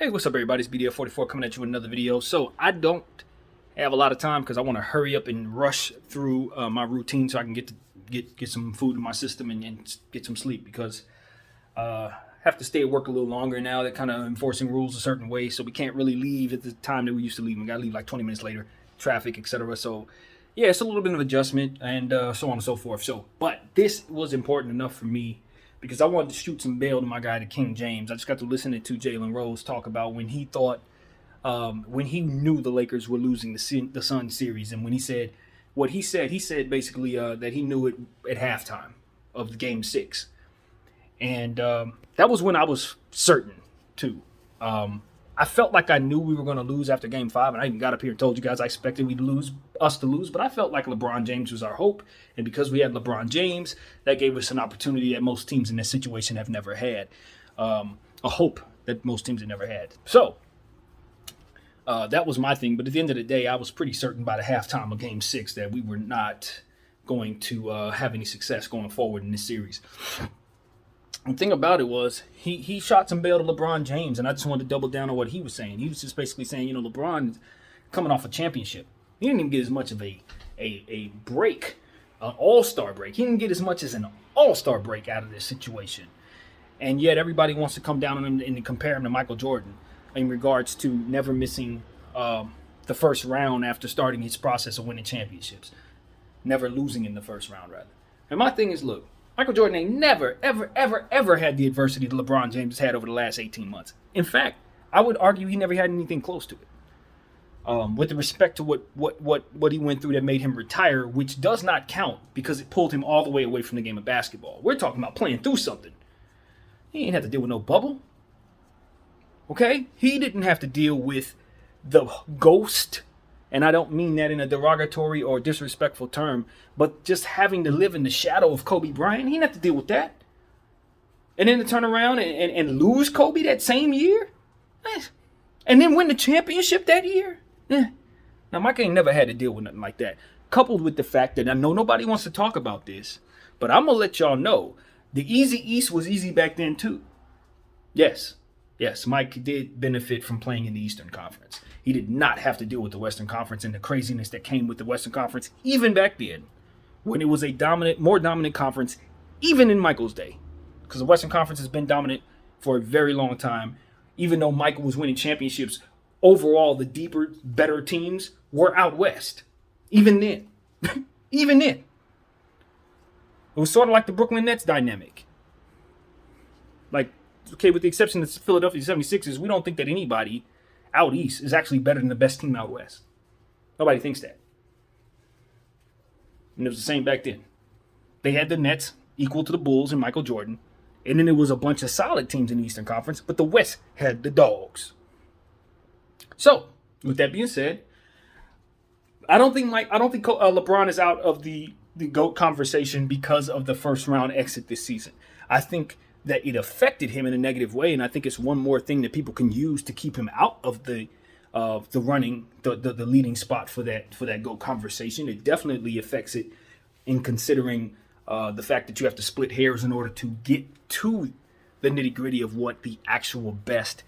Hey, what's up, everybody? It's BDF44 coming at you with another video. So I don't have a lot of time because I want to hurry up and rush through my routine so I can get some food in my system and get some sleep because I have to stay at work a little longer now. They're kind of enforcing rules a certain way, so we can't really leave at the time that we used to leave. We got to leave like 20 minutes later, traffic, etc. So yeah, it's a little bit of adjustment and so on and so forth. But this was important enough for me because I wanted to shoot some bail to my guy, to King James. I just got to listen to Jalen Rose talk about when he thought, when he knew the Lakers were losing the Suns series, and when he said what he said basically that he knew it at halftime of Game 6, and that was when I was certain too. I felt like I knew we were going to lose after Game 5, and I even got up here and told you guys I expected us to lose, but I felt like LeBron James was our hope, and because we had LeBron James, that gave us an opportunity that most teams in this situation have never had, a hope that most teams have never had. So that was my thing, but at the end of the day, I was pretty certain by the halftime of Game 6 that we were not going to have any success going forward in this series. The thing about it was he shot some bail to LeBron James, and I just wanted to double down on what he was saying. He was just basically saying, LeBron is coming off a championship. He didn't even get as much of a break, an all-star break. He didn't get as much as an all-star break out of this situation. And yet everybody wants to come down on him and compare him to Michael Jordan in regards to never missing the first round after starting his process of winning championships. Never losing in the first round, rather. And my thing is, look, Michael Jordan ain't never, ever, ever, ever had the adversity that LeBron James has had over the last 18 months. In fact, I would argue he never had anything close to it. With respect to what he went through that made him retire, which does not count because it pulled him all the way away from the game of basketball. We're talking about playing through something. He ain't have to deal with no bubble. Okay? He didn't have to deal with the ghost. And I don't mean that in a derogatory or disrespectful term, but just having to live in the shadow of Kobe Bryant, he didn't have to deal with that. And then to turn around and lose Kobe that same year? And then win the championship that year? Now, Mike ain't never had to deal with nothing like that. Coupled with the fact that I know nobody wants to talk about this, but I'm going to let y'all know the Easy East was easy back then too. Yes, Mike did benefit from playing in the Eastern Conference. He did not have to deal with the Western Conference and the craziness that came with the Western Conference, even back then, when it was a more dominant conference, even in Michael's day. Because the Western Conference has been dominant for a very long time. Even though Michael was winning championships, overall, the deeper, better teams were out West. Even then. Even then. It was sort of like the Brooklyn Nets dynamic. Like, okay, with the exception of the Philadelphia 76ers, we don't think that anybody out East is actually better than the best team out West. Nobody thinks that. And it was the same back then. They had the Nets equal to the Bulls and Michael Jordan. And then there was a bunch of solid teams in the Eastern Conference, but the West had the dogs. So, with that being said, I don't think LeBron is out of the GOAT conversation because of the first round exit this season. I think that it affected him in a negative way, and I think it's one more thing that people can use to keep him out of the running, the leading spot for that GOAT conversation. It definitely affects it in considering the fact that you have to split hairs in order to get to the nitty gritty of what the actual best,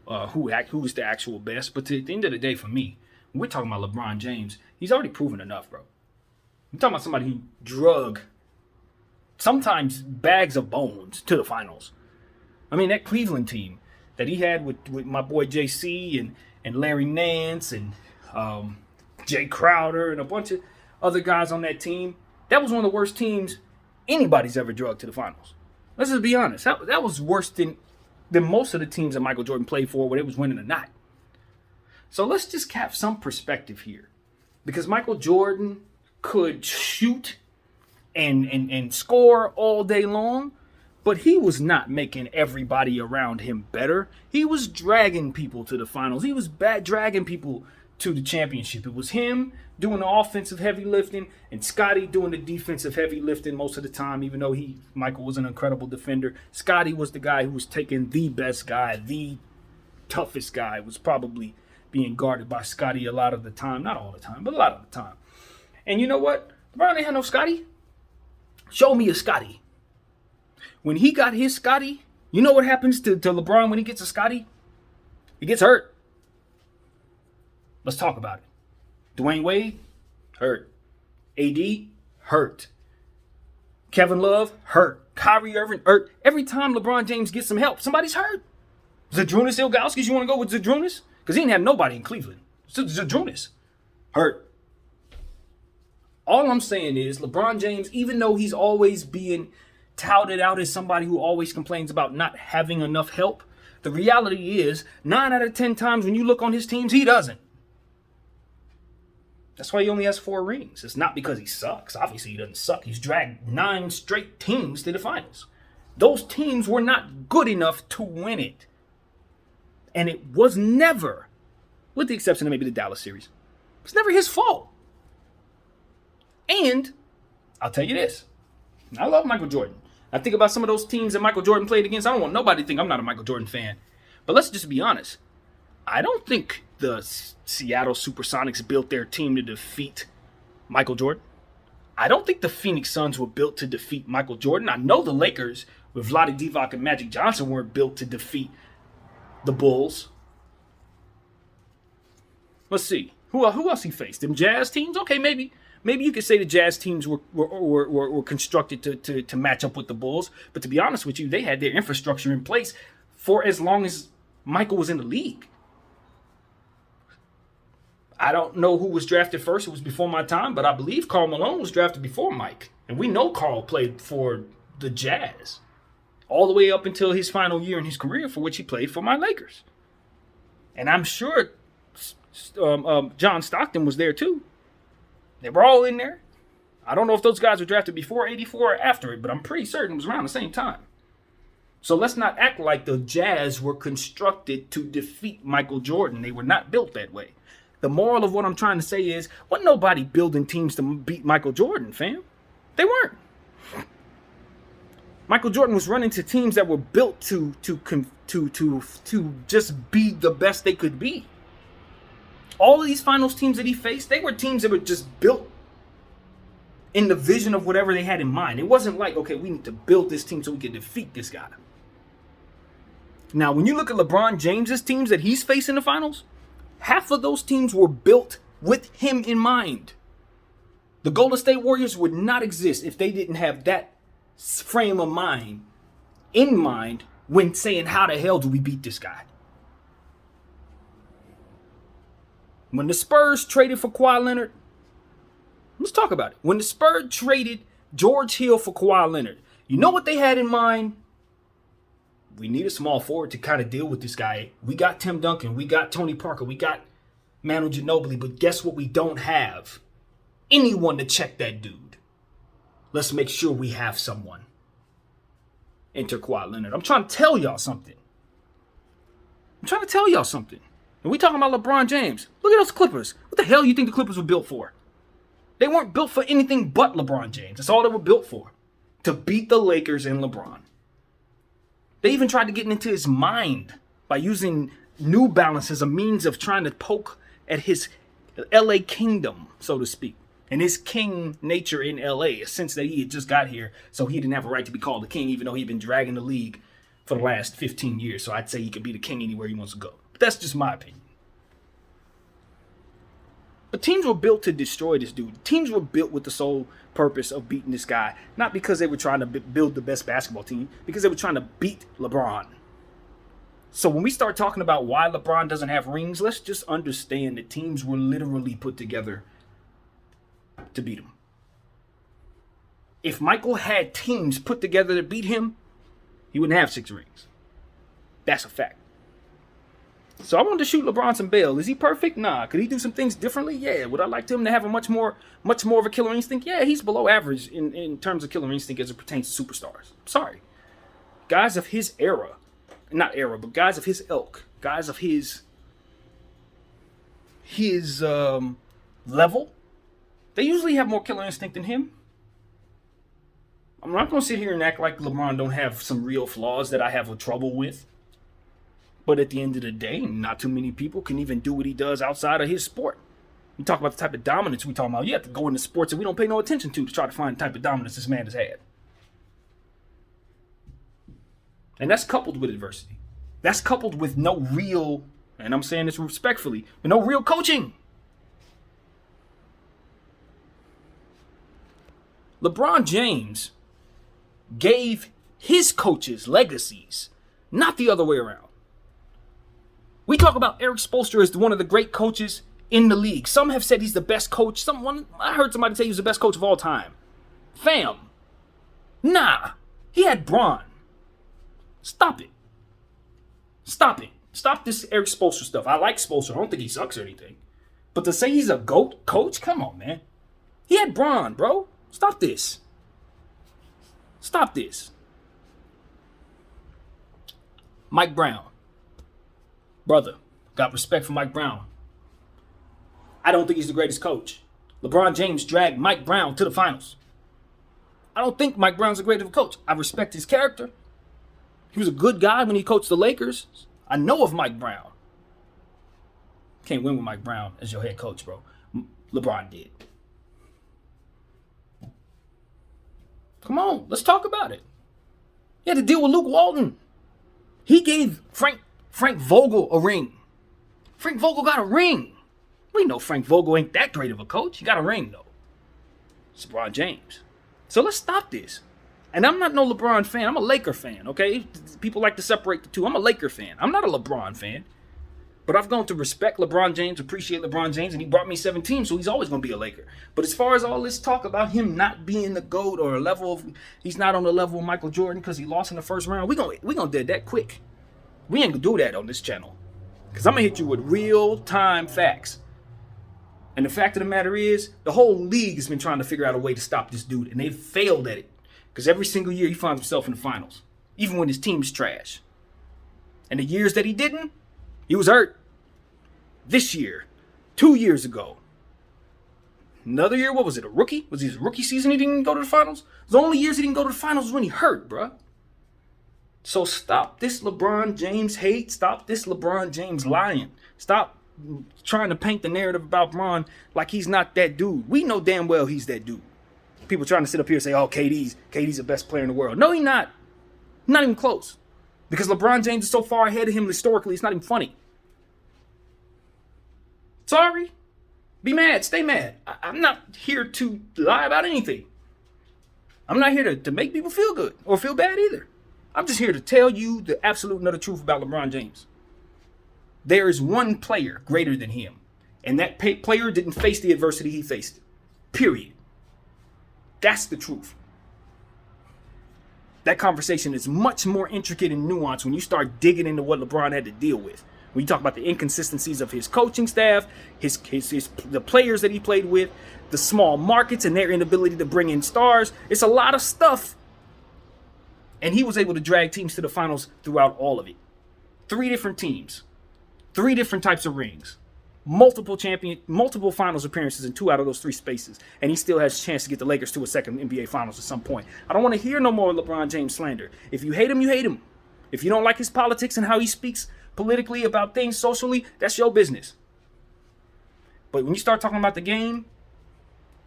who is the actual best. But at the end of the day, for me, when we're talking about LeBron James, he's already proven enough, bro. I'm talking about somebody who drug sometimes bags of bones to the finals. I mean, that Cleveland team that he had with my boy JC and Larry Nance and Jay Crowder and a bunch of other guys on that team, that was one of the worst teams anybody's ever drugged to the finals. Let's just be honest. That was worse than most of the teams that Michael Jordan played for, whether it was winning or not. So let's just have some perspective here. Because Michael Jordan could shoot and score all day long, but he was not making everybody around him better. He was dragging people to the finals. He was dragging people to the championship. It was him doing the offensive heavy lifting and Scottie doing the defensive heavy lifting most of the time, even though Michael was an incredible defender. Scottie was the guy who was taking the best guy, the toughest guy, was probably being guarded by Scottie a lot of the time. Not all the time, but a lot of the time. And you know what? LeBron ain't had no Scottie. Show me a Scottie. When he got his Scottie, you know what happens to LeBron when he gets a Scottie? He gets hurt. Let's talk about it. Dwayne Wade, hurt. AD, hurt. Kevin Love, hurt. Kyrie Irving, hurt. Every time LeBron James gets some help, somebody's hurt. Zydrunas Ilgauskas, you want to go with Zydrunas? Because he didn't have nobody in Cleveland. Zydrunas, hurt. All I'm saying is LeBron James, even though he's always being touted out as somebody who always complains about not having enough help, the reality is 9 out of 10 times when you look on his teams, he doesn't. That's why he only has 4 rings. It's not because he sucks. Obviously, he doesn't suck. He's dragged 9 straight teams to the finals. Those teams were not good enough to win it. And it was never, with the exception of maybe the Dallas series, it's never his fault. And I'll tell you this. I love Michael Jordan. I think about some of those teams that Michael Jordan played against. I don't want nobody to think I'm not a Michael Jordan fan. But let's just be honest. I don't think the Seattle Supersonics built their team to defeat Michael Jordan. I don't think the Phoenix Suns were built to defeat Michael Jordan. I know the Lakers with Vlade Divac and Magic Johnson weren't built to defeat the Bulls. Let's see. Who else he faced? Them Jazz teams? Okay, maybe you could say the Jazz teams were constructed to match up with the Bulls. But to be honest with you, they had their infrastructure in place for as long as Michael was in the league. I don't know who was drafted first. It was before my time, but I believe Karl Malone was drafted before Mike. And we know Karl played for the Jazz all the way up until his final year in his career, for which he played for my Lakers. And I'm sure John Stockton was there too. They were all in there. I don't know if those guys were drafted before 84 or after it, but I'm pretty certain it was around the same time. So let's not act like the Jazz were constructed to defeat Michael Jordan. They were not built that way. The moral of what I'm trying to say is, wasn't nobody building teams to beat Michael Jordan, fam. They weren't. Michael Jordan was running to teams that were built to just be the best they could be. All of these finals teams that he faced, they were teams that were just built in the vision of whatever they had in mind. It wasn't like, okay, we need to build this team so we can defeat this guy. Now, when you look at LeBron James's teams that he's faced in the finals, half of those teams were built with him in mind. The Golden State Warriors would not exist if they didn't have that frame of mind in mind when saying, how the hell do we beat this guy? When the Spurs traded for Kawhi Leonard, let's talk about it. When the Spurs traded George Hill for Kawhi Leonard, you know what they had in mind? We need a small forward to kind of deal with this guy. We got Tim Duncan. We got Tony Parker. We got Manu Ginobili. But guess what we don't have? Anyone to check that dude. Let's make sure we have someone. Enter Kawhi Leonard. I'm trying to tell y'all something. And we talking about LeBron James. Look at those Clippers. What the hell do you think the Clippers were built for? They weren't built for anything but LeBron James. That's all they were built for. To beat the Lakers and LeBron. They even tried to get into his mind by using New Balance as a means of trying to poke at his LA kingdom, so to speak. And his king nature in LA, since that he had just got here, so he didn't have a right to be called the king, even though he'd been dragging the league for the last 15 years. So I'd say he could be the king anywhere he wants to go. But that's just my opinion. But teams were built to destroy this dude. Teams were built with the sole purpose of beating this guy. Not because they were trying to build the best basketball team. Because they were trying to beat LeBron. So when we start talking about why LeBron doesn't have rings, let's just understand that teams were literally put together to beat him. If Michael had teams put together to beat him, he wouldn't have 6 rings. That's a fact. So I wanted to shoot LeBron some bail. Is he perfect? Nah. Could he do some things differently? Yeah. Would I like him to have a much more of a killer instinct? Yeah, he's below average in terms of killer instinct as it pertains to superstars. Sorry. Guys of his era, not era, but guys of his ilk, guys of his level, they usually have more killer instinct than him. I'm not going to sit here and act like LeBron don't have some real flaws that I have trouble with. But at the end of the day, not too many people can even do what he does outside of his sport. You talk about the type of dominance we talking about. You have to go into sports that we don't pay no attention to try to find the type of dominance this man has had. And that's coupled with adversity. That's coupled with no real, and I'm saying this respectfully, but no real coaching. LeBron James gave his coaches legacies, not the other way around. We talk about Eric Spoelstra as one of the great coaches in the league. Some have said he's the best coach. I heard somebody say he was the best coach of all time. Fam. Nah. He had Bron. Stop it. Stop it. Stop this Eric Spoelstra stuff. I like Spoelstra. I don't think he sucks or anything. But to say he's a GOAT coach? Come on, man. He had Bron, bro. Stop this. Stop this. Mike Brown. Brother, got respect for Mike Brown. I don't think he's the greatest coach. LeBron James dragged Mike Brown to the finals. I don't think Mike Brown's the greatest of a coach. I respect his character. He was a good guy when he coached the Lakers. I know of Mike Brown. Can't win with Mike Brown as your head coach, bro. LeBron did. Come on, let's talk about it. He had to deal with Luke Walton. He gave Frank Vogel a ring. Frank Vogel got a ring. We know Frank Vogel ain't that great of a coach. He got a ring, though. It's LeBron James. So let's stop this. And I'm not no LeBron fan. I'm a Laker fan, okay? People like to separate the two. I'm a Laker fan. I'm not a LeBron fan. But I've grown to respect LeBron James, appreciate LeBron James, and he brought me 7 teams, so he's always going to be a Laker. But as far as all this talk about him not being the GOAT or a level of, he's not on the level of Michael Jordan because he lost in the first round, we gonna dead that quick. We ain't going to do that on this channel. Because I'm going to hit you with real-time facts. And the fact of the matter is, the whole league has been trying to figure out a way to stop this dude, and they've failed at it. Because every single year he finds himself in the finals, even when his team's trash. And the years that he didn't, he was hurt. This year, 2 years ago, another year, what was it, a rookie? Was his rookie season he didn't go to the finals? The only years he didn't go to the finals was when he hurt, bruh. So stop this LeBron James hate. Stop this LeBron James lying. Stop trying to paint the narrative about Bron like he's not that dude. We know damn well he's that dude. People trying to sit up here and say, oh, KD's the best player in the world. No, he's not. Not even close. Because LeBron James is so far ahead of him historically, it's not even funny. Sorry. Be mad. Stay mad. I'm not here to lie about anything. I'm not here to make people feel good or feel bad either. I'm just here to tell you the absolute and utter truth about LeBron James. There is one player greater than him. And that player didn't face the adversity he faced. Period. That's the truth. That conversation is much more intricate and nuanced when you start digging into what LeBron had to deal with. When you talk about the inconsistencies of his coaching staff, the players that he played with, the small markets and their inability to bring in stars. It's a lot of stuff. And he was able to drag teams to the finals throughout all of it. 3 different teams. 3 different types of rings. Multiple finals appearances in 2 out of those 3 spaces. And he still has a chance to get the Lakers to a second NBA finals at some point. I don't want to hear no more LeBron James slander. If you hate him, you hate him. If you don't like his politics and how he speaks politically about things socially, that's your business. But when you start talking about the game,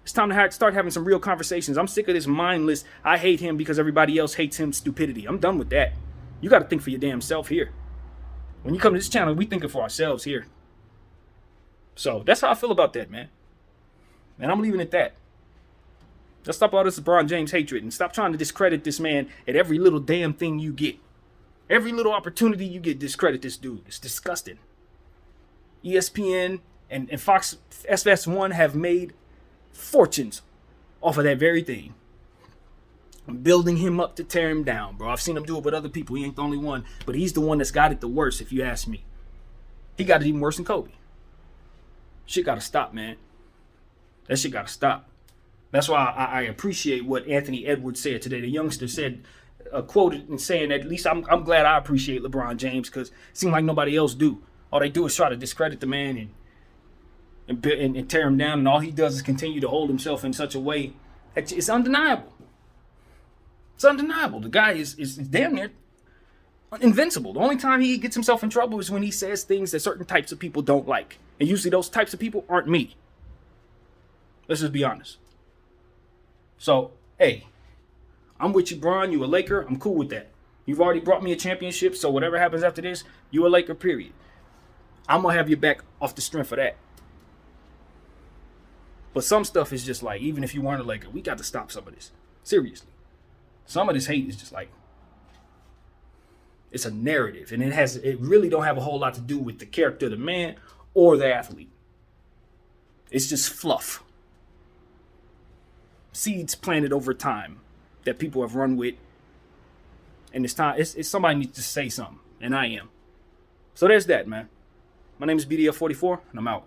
it's time to start having some real conversations. I'm sick of this mindless, I hate him because everybody else hates him stupidity. I'm done with that. You got to think for your damn self here. When you come to this channel, we thinking for ourselves here. So that's how I feel about that, man. And I'm leaving it at that. Let's stop all this LeBron James hatred and stop trying to discredit this man at every little damn thing you get. Every little opportunity you get, discredit this dude. It's disgusting. ESPN and Fox FS1 have made fortunes off of that very thing. I'm building him up to tear him down, bro. I've seen him do it with other people. He ain't the only one. But he's the one that's got it the worst, if you ask me. He got it even worse than Kobe. Shit got to stop, man. That shit got to stop. That's why I appreciate what Anthony Edwards said today. The youngster said, quoted and saying that at least I'm glad I appreciate LeBron James because it seems like nobody else do. All they do is try to discredit the man and tear him down, and all he does is continue to hold himself in such a way that it's undeniable. It's undeniable. The guy is damn near invincible. The only time he gets himself in trouble is when he says things that certain types of people don't like. And usually those types of people aren't me. Let's just be honest. So, hey, I'm with you, Bron. You a Laker. I'm cool with that. You've already brought me a championship, so whatever happens after this, you a Laker, period. I'm gonna have your back off the strength of that. But some stuff is just like, even if you weren't a Laker, we got to stop some of this. Seriously. Some of this hate is just like, it's a narrative, and it really don't have a whole lot to do with the character of the man or the athlete. It's just fluff. Seeds planted over time that people have run with. And it's time, it's somebody needs to say something, and I am. So there's that, man. My name is BDF44, and I'm out.